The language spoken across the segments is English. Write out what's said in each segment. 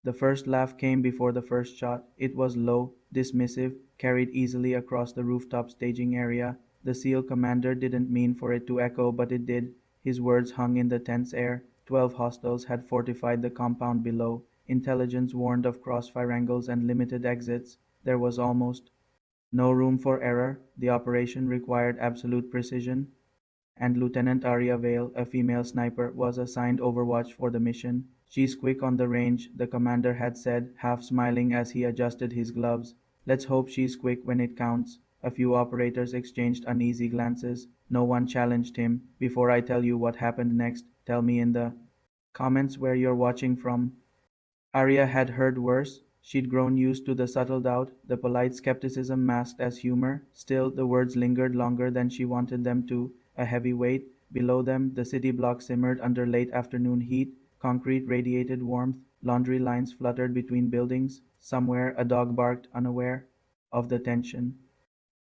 The first laugh came before the first shot. It was low, dismissive, carried easily across the rooftop staging area. The SEAL commander didn't mean for it to echo, but it did. His words hung in the tense air. 12 hostiles had fortified the compound below. Intelligence warned of crossfire angles and limited exits. There was almost no room for error. The operation required absolute precision, and Lieutenant Arya Vale, a female sniper, was assigned overwatch for the mission. She's quick on the range, the commander had said, half smiling as he adjusted his gloves. Let's hope she's quick when it counts. A few operators exchanged uneasy glances. No one challenged him. Before I tell you what happened next, tell me in the comments where you're watching from. Arya had heard worse. She'd grown used to the subtle doubt, the polite skepticism masked as humor. Still, the words lingered longer than she wanted them to. A heavy weight. Below them, the city block simmered under late afternoon heat. Concrete radiated warmth. Laundry lines fluttered between buildings. Somewhere, a dog barked, unaware of the tension.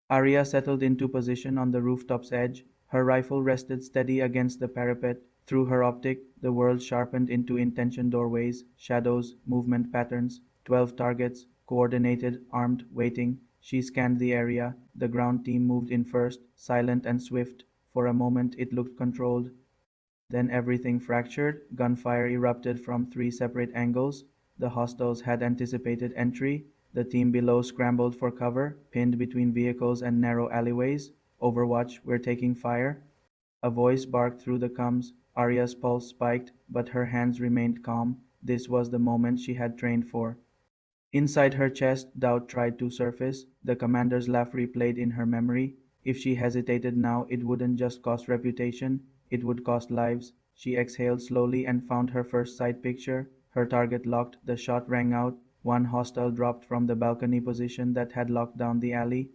Arya settled into position on the rooftop's edge. Her rifle rested steady against the parapet. Through her optic, the world sharpened into intention doorways, shadows, movement patterns. 12 targets, coordinated, armed, waiting. She scanned the area. The ground team moved in first, silent and swift. For a moment it looked controlled. Then everything fractured. Gunfire erupted from three separate angles. The hostiles had anticipated entry. The team below scrambled for cover, pinned between vehicles and narrow alleyways. Overwatch, we're taking fire. A voice barked through the comms. Arya's pulse spiked, but her hands remained calm. This was the moment she had trained for. Inside her chest, doubt tried to surface. The commander's laugh replayed in her memory. If she hesitated now, it wouldn't just cost reputation, it would cost lives. She exhaled slowly and found her first sight picture. Her target locked, the shot rang out. One hostile dropped from the balcony position that had locked down the alley.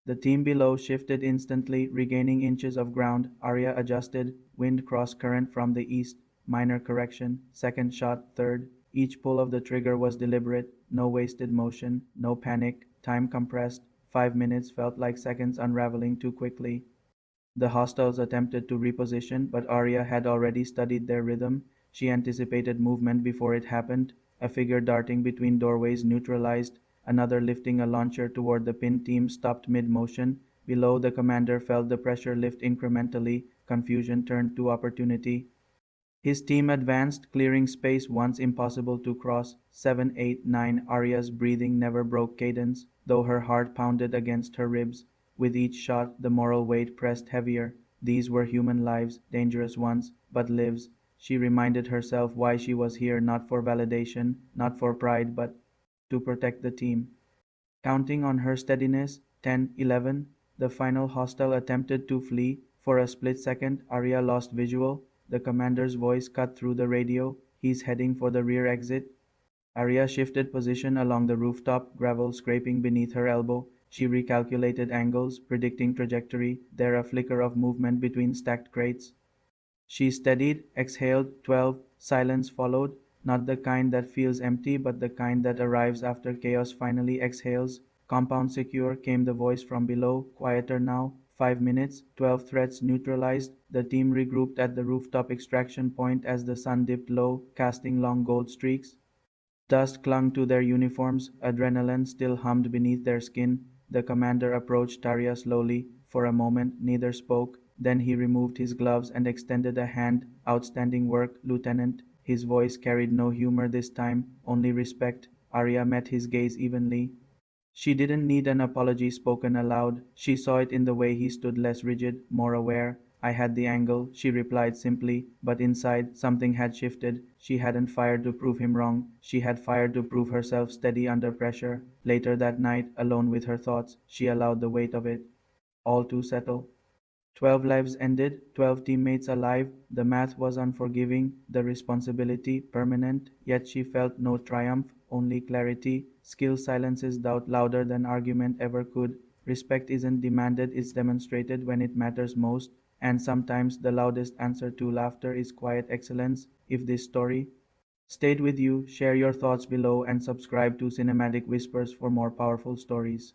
The team below shifted instantly, regaining inches of ground. Arya adjusted. Wind cross current from the east. Minor correction. Second shot, third. Each pull of the trigger was deliberate. No wasted motion. No panic. Time compressed. 5 minutes felt like seconds unraveling too quickly. The hostiles attempted to reposition, but Arya had already studied their rhythm. She anticipated movement before it happened. A figure darting between doorways neutralized. Another lifting a launcher toward the pinned team stopped mid-motion. Below, the commander felt the pressure lift incrementally. Confusion turned to opportunity. His team advanced, clearing space once impossible to cross. 7, 8, 9. Arya's breathing never broke cadence, though her heart pounded against her ribs. With each shot, the moral weight pressed heavier. These were human lives, dangerous ones, but lives. She reminded herself why she was here, not for validation, not for pride, but to protect the team. Counting on her steadiness, 10, 11. The final hostile attempted to flee. For a split second, Arya lost visual. The commander's voice cut through the radio. He's heading for the rear exit. Arya shifted position along the rooftop, gravel scraping beneath her elbow. She recalculated angles, predicting trajectory. There a flicker of movement between stacked crates. She steadied, exhaled. 12. Silence followed, not the kind that feels empty, but the kind that arrives after chaos finally exhales. Compound secure, came the voice from below, quieter now. 5 minutes, 12 threats neutralized. The team regrouped at the rooftop extraction point as the sun dipped low, casting long gold streaks. Dust clung to their uniforms, adrenaline still hummed beneath their skin. The commander approached Tarya slowly. For a moment, neither spoke. Then he removed his gloves and extended a hand. Outstanding work, Lieutenant. His voice carried no humor this time, only respect. Arya met his gaze evenly. She didn't need an apology spoken aloud. She saw it in the way he stood, less rigid, more aware. I had the angle, she replied simply, but inside something had shifted. She hadn't fired to prove him wrong. She had fired to prove herself steady under pressure. Later that night, alone with her thoughts, she allowed the weight of it all to settle. 12 lives ended, 12 teammates alive. The math was unforgiving, the responsibility permanent, yet she felt no triumph, only clarity. Skill silences doubt louder than argument ever could. Respect isn't demanded, it's demonstrated when it matters most. And sometimes the loudest answer to laughter is quiet excellence. If this story stayed with you, share your thoughts below and subscribe to Cinematic Whispers for more powerful stories.